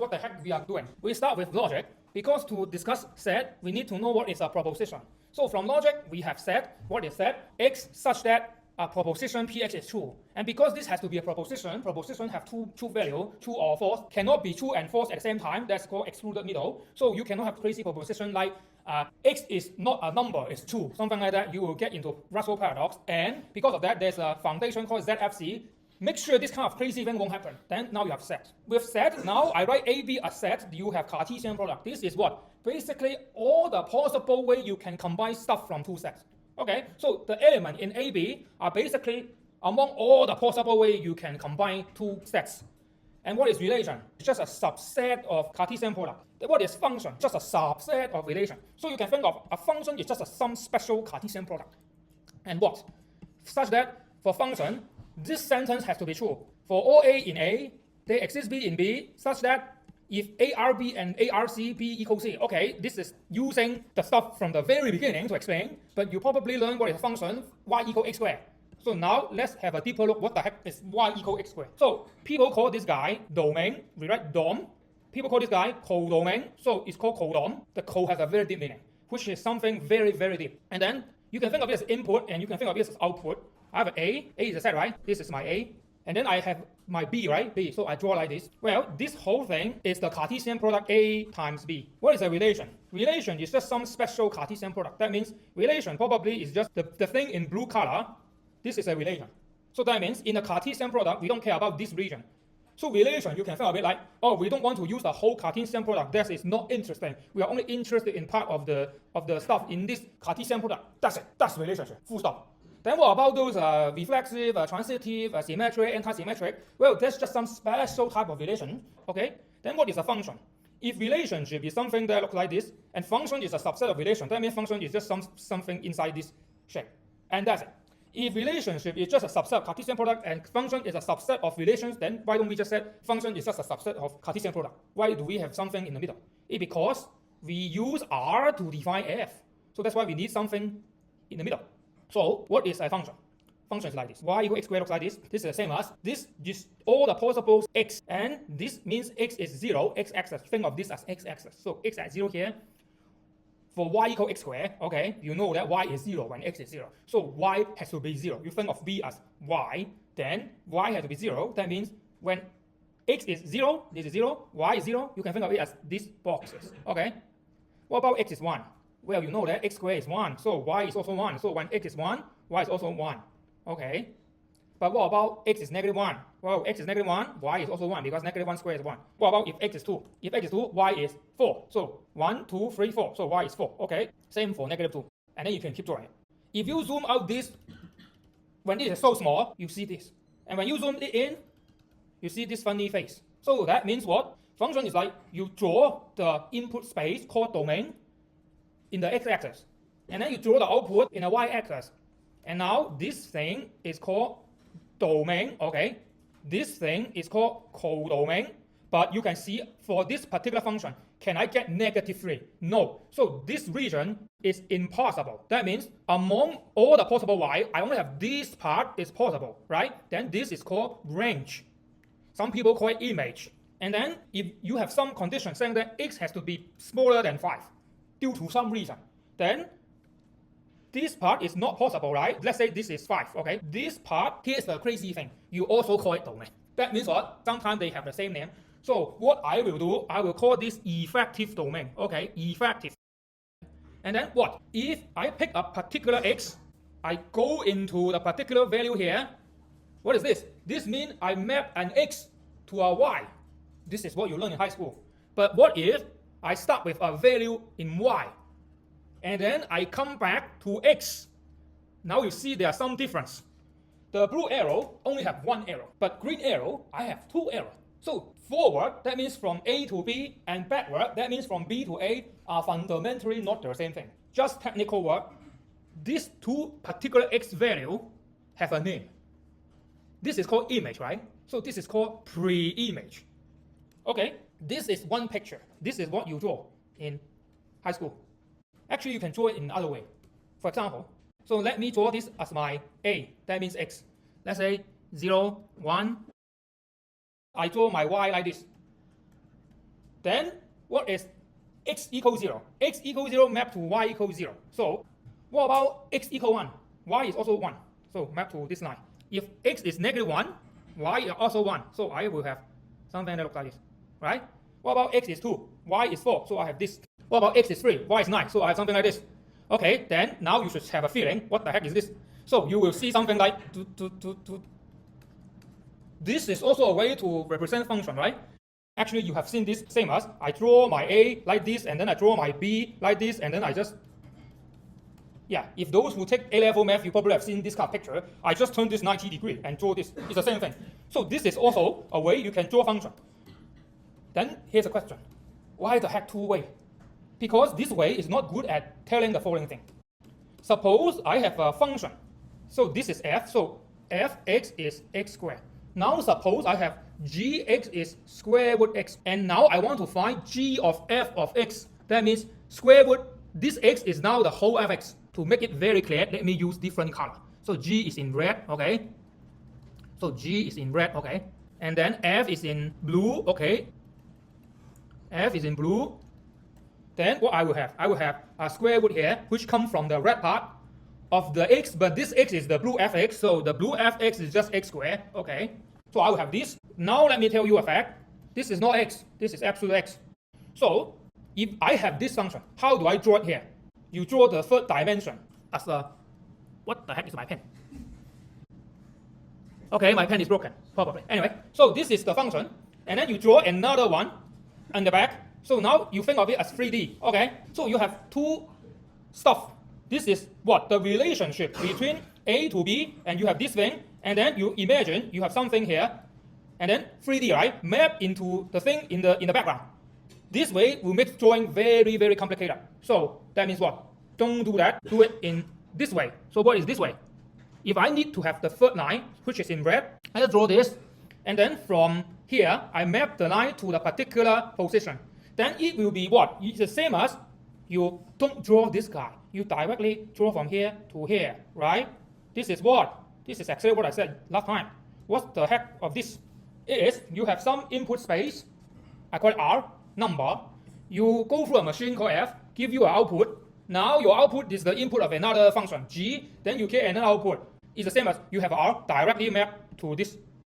What the heck we are doing? We start with logic, because to discuss set, we need to know what is a proposition. So from logic, we have said, what is set? X such that a proposition Px is true. And because this has to be a proposition have two value, true or false, cannot be true and false at the same time. That's called excluded middle. So you cannot have crazy proposition like X is not a number, it's true. Something like that, you will get into Russell paradox. And because of that, there's a foundation called ZFC. Make sure this kind of crazy thing won't happen. Then now you have set. With set, now I write AB as set, you have Cartesian product. This is what? Basically all the possible way you can combine stuff from two sets. Okay, so the element in AB are basically among all the possible way you can combine two sets. And what is relation? It's just a subset of Cartesian product. What is function? Just a subset of relation. So you can think of a function is just some special Cartesian product. And what? Such that for function, this sentence has to be true. For all A in A, there exists B in B, such that if ARB and ARC B equals C, okay, this is using the stuff from the very beginning to explain, but you probably learn what is a function, y equals x squared. So now let's have a deeper look what the heck is y equals x squared. So people call this guy domain, we write dom. People call this guy codomain, so it's called codom. The code has a very deep meaning, which is something very, very deep. And then you can think of it as input and you can think of it as output. I have an A is a set, right? This is my A. And then I have my B, right? B, so I draw like this. Well, this whole thing is the Cartesian product A times B. What is a relation? Relation is just some special Cartesian product. That means relation probably is just the thing in blue color. This is a relation. So that means in the Cartesian product, we don't care about this region. So relation, you can think of it like, oh, we don't want to use the whole Cartesian product. That is not interesting. We are only interested in part of the stuff in this Cartesian product. That's it. That's relationship. Full stop. Then what about those reflexive, transitive, symmetric, anti-symmetric? Well, that's just some special type of relation, okay? Then what is a function? If relationship is something that looks like this, and function is a subset of relation, that means function is just something inside this shape. And that's it. If relationship is just a subset of Cartesian product and function is a subset of relations, then why don't we just say function is just a subset of Cartesian product? Why do we have something in the middle? It's because we use R to define F. So that's why we need something in the middle. So what is a function? Function is like this. Y equals x squared looks like this. This is the same as this is all the possible x, and this means x is 0, x-axis. Think of this as x-axis. So x at 0 here. For y equals x squared, okay, you know that y is 0 when x is 0. So y has to be 0. You think of b as y, then y has to be 0. That means when x is 0, this is 0, y is 0, you can think of it as these boxes. Okay? What about x is 1? Well, you know that x squared is 1, so y is also 1. So when x is 1, y is also 1. Okay? But what about x is negative 1? Well, x is negative 1, y is also 1 because negative 1 squared is 1. What about if x is 2? If x is 2, y is 4. So 1, 2, 3, 4. So y is 4. Okay? Same for negative 2. And then you can keep drawing it. If you zoom out this, when this is so small, you see this. And when you zoom it in, you see this funny face. So that means what? Function is like you draw the input space called domain in the x-axis. And then you draw the output in the y-axis. And now this thing is called domain, okay? This thing is called codomain. But you can see for this particular function, can I get negative 3? No. So this region is impossible. That means among all the possible y, I only have this part is possible, right? Then this is called range. Some people call it image. And then if you have some condition saying that x has to be smaller than 5 due to some reason, then this part is not possible, right? Let's say this is 5, okay? This part, here's the crazy thing. You also call it domain. That means what? Sometimes they have the same name. So what I will do, I will call this effective domain, okay? Effective. And then what? If I pick a particular x, I go into the particular value here. What is this? This means I map an x to a y. This is what you learn in high school. But what if I start with a value in y, and then I come back to x? Now you see there's some difference. The blue arrow only have one arrow, but green arrow, I have two arrows. So forward, that means from A to B, and backward, that means from B to A, are fundamentally not the same thing. Just technical word. These two particular x value have a name. This is called image, right? So this is called pre-image. Okay, this is one picture. This is what you draw in high school. Actually, you can draw it in another way. For example, so let me draw this as my A, that means x. Let's say 0, 1. I draw my y like this. Then what is x equals 0? X equals 0 map to y equals 0. So what about x equals 1? Y is also 1. So map to this line. If x is negative 1, y is also 1. So I will have something that looks like this, right? What about x is 2? Y is 4. So I have this. What about x is 3? Y is 9. So I have something like this. Okay, then now you should have a feeling, what the heck is this? So you will see something like, this is also a way to represent function, right? Actually, you have seen this same as, I draw my A like this, and then I draw my B like this, and then I just, yeah, if those who take A-level math, you probably have seen this kind of picture. I just turn this 90 degrees and draw this. It's the same thing. So this is also a way you can draw function. Then here's a question. Why the heck two-way? Because this way is not good at telling the following thing. Suppose I have a function. So this is f. So fx is x squared. Now suppose I have gx is square root x. And now I want to find g of f of x. That means square root, this x is now the whole fx. To make it very clear, let me use different color. So g is in red, okay? So g is in red, okay? And then f is in blue, okay? F is in blue. Then what I will have? I will have a square root here, which comes from the red part of the x, but this x is the blue fx, so the blue fx is just x squared, okay? So I will have this. Now let me tell you a fact. This is not x, this is absolute x. So if I have this function, how do I draw it here? You draw the third dimension as a, what the heck is my pen? Okay, my pen is broken, probably. Anyway, so this is the function, and then you draw another one on the back. So now you think of it as 3D, okay? So you have two stuff. This is what? The relationship between A to B, and you have this thing, and then you imagine you have something here, and then 3D, right? Map into the thing in the background. This way will make drawing very, very complicated. So that means what? Don't do that. Do it in this way. So what is this way? If I need to have the third line, which is in red, I just draw this, and then from here, I map the line to the particular position. Then it will be what? It's the same as you don't draw this guy. You directly draw from here to here, right? This is what? This is actually what I said last time. What the heck of this? It is you have some input space, I call it R, number. You go through a machine called F, give you an output. Now your output is the input of another function, G, then you get another output. It's the same as you have R directly mapped to this